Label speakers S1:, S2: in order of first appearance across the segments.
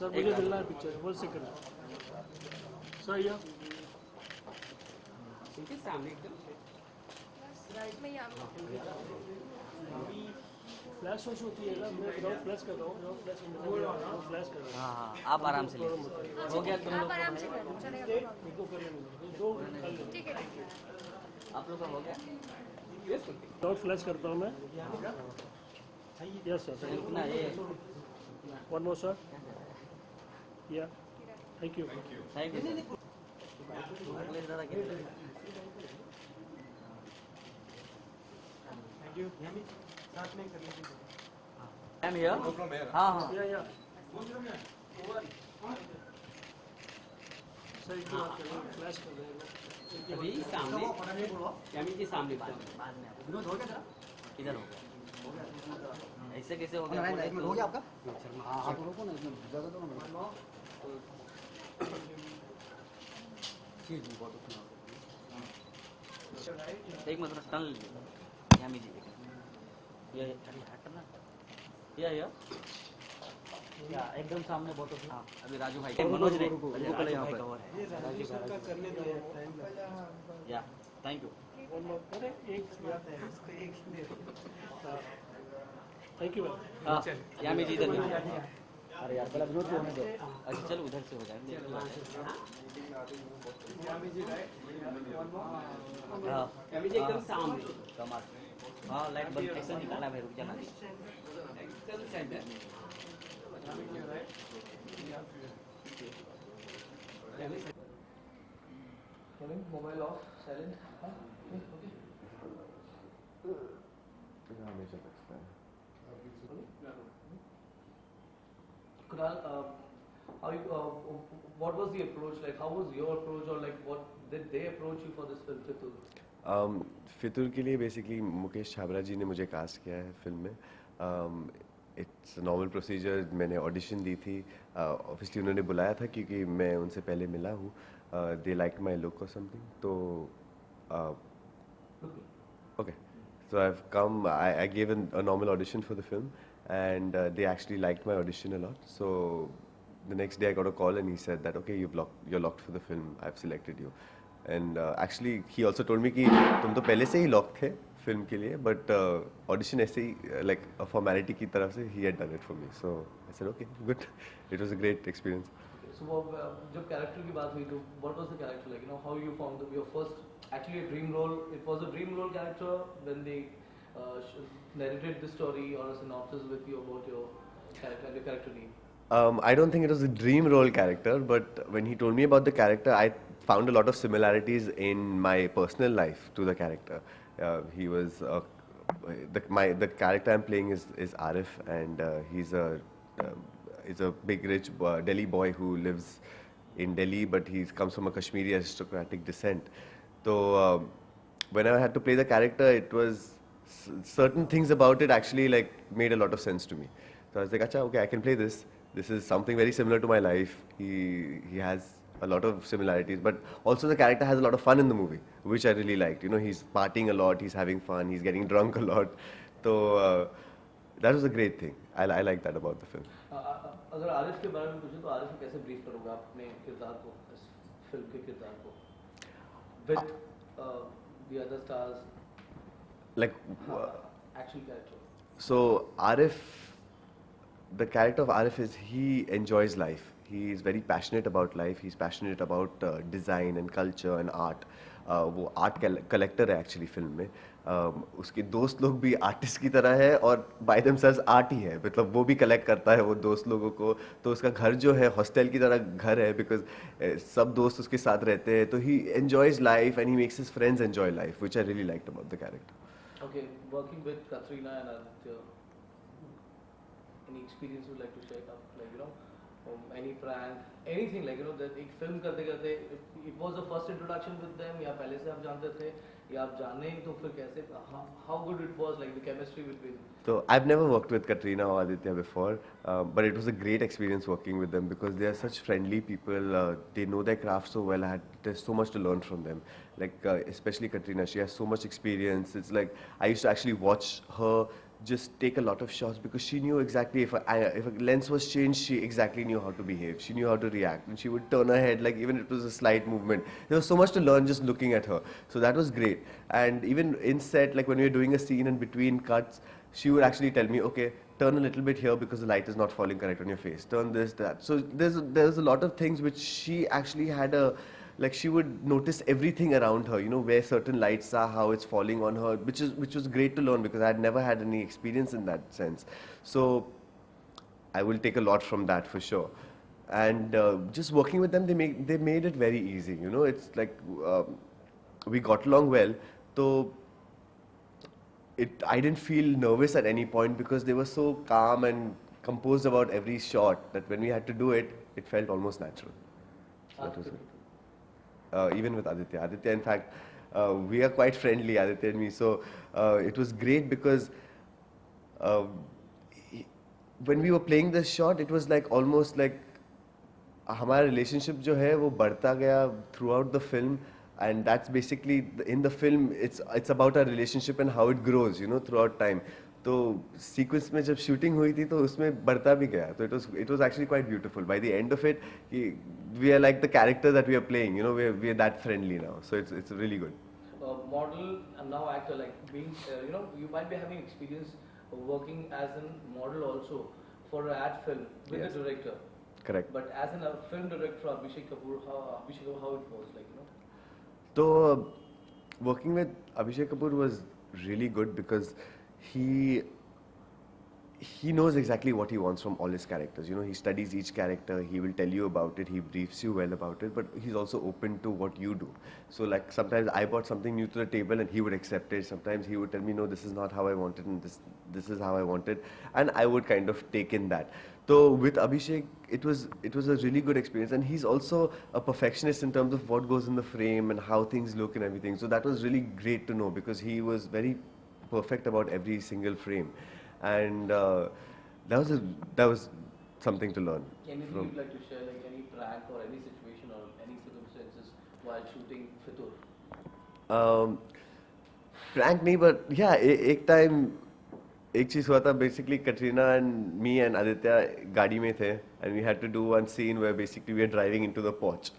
S1: Sir मुझे मिलना है पिक्चर 1 सेकंड सर या
S2: इनके सामने एकदम
S1: फ्लैश वॉश होती है ना मैं विदाउट फ्लैश कर रहा हूँ फ्लैश कर रहा हूँ
S3: हाँ आप आराम से लीजिए हो गया तुम लोग
S4: आराम से करो चलेगा
S1: इनको कर लेंगे दो
S4: ठीक है
S3: आप लोग का हो गया
S1: विदाउट फ्लैश करता हूँ मैं यस सर
S3: इतना ये
S1: वन मोर सर या थैंक यू
S3: थैंक यू अगले ज़रा के I'm here. हाँ हाँ
S1: या सर इनको बात कर रहे हैं फ्लैश कर रहे हैं
S2: अभी सामने यामी के सामने
S3: बाद में विनोद हो गया तेरा किधर हो गया ऐसे कैसे हो गया
S5: हो गया आपका हाँ आप रोको ना इसमें जगह दो ना
S3: एक मतलब टन लीजिए यामी जी ये अरे हटना या एकदम सामने बहुत हाँ अभी राजू भाई मनोज रे राजू भाई कवर है या थैंक यू
S1: थैंक यू
S3: हाँ यामी जी इधर अरे यार पहले विनोद को होने दो अच्छा चलो उधर से हो जाएंगे हाँ
S2: यामी जी एकदम सामने
S3: कमाल हाँ लाइट बंद ऐसा निकाला भाई रुक जाना
S2: एकदम centre
S6: mobile of silent Kunal, what was the approach like? How was your approach, or like what did they approach you for this film, Fitul?
S7: फितूर के लिए बेसिकली मुकेश छाबरा जी ने मुझे कास्ट किया है फिल्म में. It's normal procedure. मैंने audition दी थी. Obviously उन्होंने बुलाया था क्योंकि मैं उनसे पहले मिला हूँ. दे लाइक माई लुक और समथिंग. तो okay so I've come. I gave a normal audition for the film, and they actually liked my audition a lot. So the next day I got a call and he said that okay, you're locked for the film. I've selected you. And actually he also told me कि तुम तो पहले से ही locked थे film के लिए, but audition ऐसे ही like a formality की तरफ से he had done it for me. So I said okay, good. It was a great experience.
S6: So जब character की बात हुई तो what was the character like? You know how you found your first actually a dream role. It was a dream role character when they narrated the story or a synopsis with you about your character and your character name.
S7: I don't think it was a dream role character, but when he told me about the character, I found a lot of similarities in my personal life to the character. He was the character I'm playing is Arif, and he's a big rich Delhi boy who lives in Delhi, but he comes from a Kashmiri aristocratic descent. So when I had to play the character, it was certain things about it actually like made a lot of sense to me. So I was like, acha, okay, I can play this. This is something very similar to my life. He has a lot of similarities, but also the character has a lot of fun in the movie, which I really liked. You know, he's partying a lot, he's having fun, he's getting drunk a lot. So that was a great thing. I like that about the film.
S6: अगर आरिफ के बारे में पूछे तो आरिफ को कैसे brief करोगे आप अपने किरदार को, इस फिल्म के किरदार को, with the other stars,
S7: Like
S6: actual character.
S7: so Arif, the character of Arif is he enjoys life. He is very passionate about life. He's passionate about design and culture and art. वो art collector है actually film में. उसके दोस्त लोग भी artist की तरह है और बाय देमसेल्व्स आर्ट ही है. मतलब वो भी कलेक्ट करता है वो दोस्त लोगों को. तो उसका घर जो है हॉस्टल की तरह घर है, बिकॉज सब दोस्त उसके साथ रहते हैं. तो he enjoys life and he makes his friends enjoy life, which I really liked about the character.
S6: Okay, working with Katrina and Aditya, any experience you would like to share? Like, you know, any prank, anything like, you know, that एक film करते करते it was the first introduction with them या पहले से आप जानते थे या आप जाने ही तो फिर कैसे, how good it was, like the chemistry between.
S7: So I've never worked with Katrina or Aditya before, but it was a great experience working with them because they are such friendly people. They know their craft so well. There's so much to learn from them. Like especially Katrina, she has so much experience. It's like I used to actually watch her just take a lot of shots because she knew exactly if a lens was changed, she exactly knew how to behave. She knew how to react, and she would turn her head like even if it was a slight movement. There was so much to learn just looking at her. So that was great. And even in set, like when we were doing a scene and between cuts, she would actually tell me, okay, turn a little bit here because the light is not falling correct on your face. Turn this, that. So there's a lot of things which she actually had a, like she would notice everything around her, you know, where certain lights are, how it's falling on her, which was great to learn because I had never had any experience in that sense. So I will take a lot from that for sure. And just working with them, they made it very easy. You know, it's like we got along well. So I didn't feel nervous at any point because they were so calm and composed about every shot that when we had to do it, it felt almost natural. So that was good. Even with Aditya. Aditya, in fact, we are quite friendly, Aditya and me. So it was great because when we were playing this shot, it was like almost like हमारा relationship जो है वो बढ़ता गया throughout the film, and that's basically in the film. It's about our relationship and how it grows, you know, throughout time. तो sequence में जब shooting हुई थी तो उसमें बढ़ता भी गया, तो it was actually quite beautiful. By the end of it, we are like the character that we are playing, you know, we are that friendly now, so it's really good.
S6: Model and now actor, like being, you know, you might be having experience working as a model also for an ad film with
S7: Yes.
S6: the director.
S7: Correct.
S6: But as a film director, Abhishek Kapoor, how it was, like, you know?
S7: So working with Abhishek Kapoor was really good because he knows exactly what he wants from all his characters. You know, he studies each character, he will tell you about it, he briefs you well about it, but he's also open to what you do. So like sometimes I brought something new to the table and he would accept it. Sometimes he would tell me, no, this is not how I want it, and this is how I want it, and I would kind of take in that. So with Abhishek, it was a really good experience, and he's also a perfectionist in terms of what goes in the frame and how things look and everything. So that was really great to know because he was very perfect about every single frame, and that was something to learn.
S6: Anything you'd like to share, like any prank or any situation or any circumstances while shooting Fitur?
S7: Prank नहीं, but yeah, एक time एक चीज हुआ था. Basically Katrina and me and Aditya गाड़ी में थे, and we had to do one scene where basically we are driving into the porch.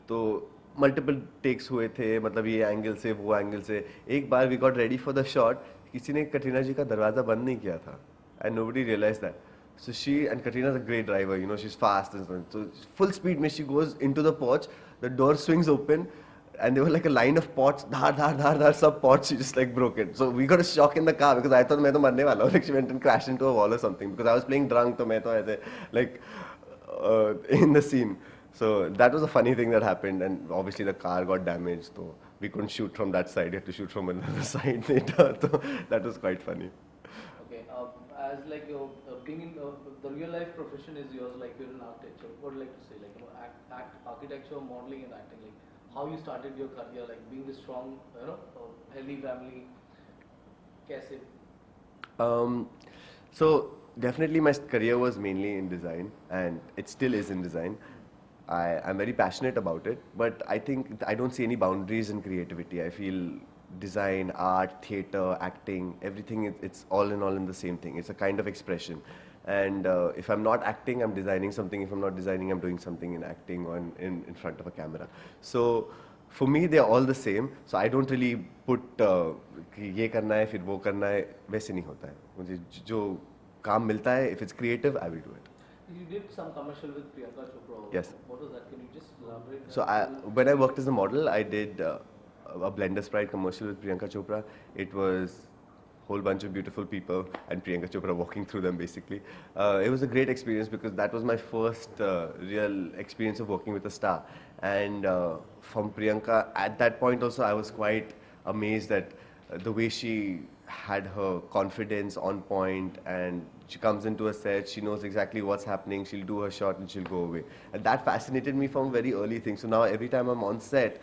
S7: तो multiple takes हुए थे, मतलब ये एंगल से वो एंगल से. एक बार we got ready for the shot, किसी ने कटरीना जी का दरवाजा बंद नहीं किया था, and nobody realized that. So and Katrina is a great driver, you know, she's fast and so on. So full speed में she goes into the porch, the door swings open, and there were like a line of pots, dhar, sub pots, she just like broke it. So we got a shock in the car because I thought मैं तो मरने वाला हूँ. Like she went and crashed into a wall or something because I was playing drunk, तो मैं तो ऐसे like in the scene. So that was a funny thing that happened, and obviously the car got damaged, so we couldn't shoot from that side. We had to shoot from another side later. So that was quite funny.
S6: Okay, as like being in the real life profession is yours, like you're in architecture. What would you like to say, like, you know, architecture, modeling, and acting, like how you started your career, like being this strong, you know, healthy family. कैसे?
S7: So definitely my career was mainly in design, and it still is in design. I'm very passionate about it, but I think I don't see any boundaries in creativity. I feel design, art, theatre, acting, everything, it's all in the same thing. It's a kind of expression. And if I'm not acting, I'm designing something. If I'm not designing, I'm doing something in acting or in front of a camera. So for me, they're all the same. So I don't really put कि ये करना है फिर वो करना है, वैसे नहीं होता है. मुझे जो काम मिलता है, if it's creative, I will do it.
S6: You did some commercial with Priyanka Chopra.
S7: Yes.
S6: What was that? Can you just elaborate?
S7: So when I worked as a model, I did a Blender Sprite commercial with Priyanka Chopra. It was a whole bunch of beautiful people and Priyanka Chopra walking through them basically. It was a great experience because that was my first real experience of working with a star. And from Priyanka, at that point also, I was quite amazed at the way she had her confidence on point, and she comes into a set, she knows exactly what's happening, she'll do her shot and she'll go away. And that fascinated me from very early things. So now every time I'm on set,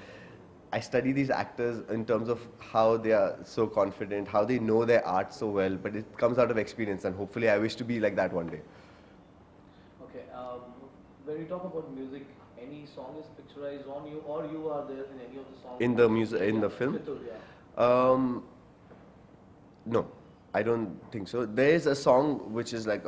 S7: I study these actors in terms of how they are so confident, how they know their art so well, but it comes out of experience, and hopefully I wish to be like that one day.
S6: Okay, when you talk about music, any song is picturized on you, or you are there in any of the songs?
S7: In the music, in the film?
S6: Fitur, yeah.
S7: No, I don't think so. There is a song which is like,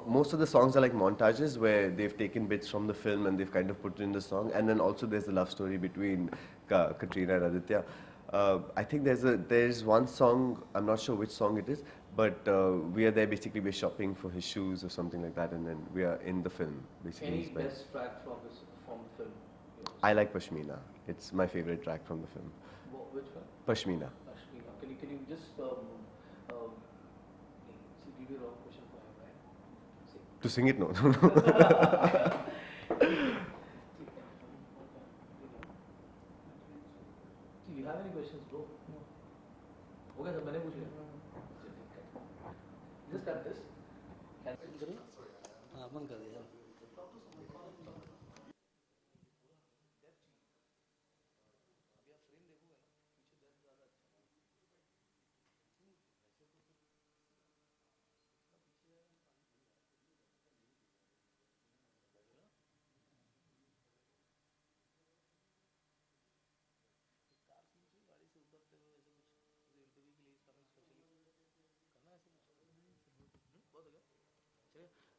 S7: most of the songs are like montages where they've taken bits from the film and they've kind of put it in the song. And then also there's the love story between Katrina and Aditya. I think there's one song, I'm not sure which song it is, but we are there basically, we're shopping for his shoes or something like that, and then we are in the film basically.
S6: Any
S7: inspired.
S6: best track from the film?
S7: I like Pashmina. It's my favorite track from the film.
S6: Which one?
S7: Pashmina.
S6: Ashmina. Can you just see, give you a wrong question for him, right? See.
S7: To sing it, no.
S6: Do you have any questions, bro? No. Okay, sir, मैंने पूछ लिया. Just cut this.
S5: हाँ बंद कर दिया.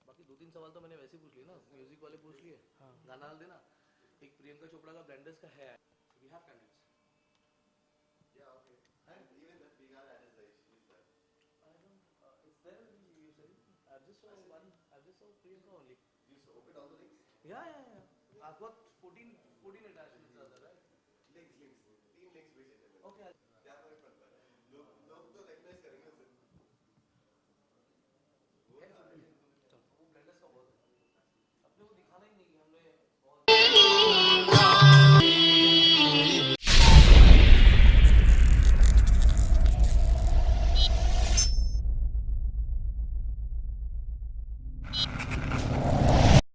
S6: बाकी 2-3 सवाल तो मैंने वैसे पूछ लिए ना, म्यूजिक वाले पूछ लिए. गाना डाल देना. एक प्रियंका चोपड़ा का ब्लेंडर्स का है. We have candidates. Yeah, okay. And even that we got added the issues that. I don't. It's there. You said it. I've just saw one. I've just saw Priyanka only. You opened all the links? Yeah. I've got 14 attached.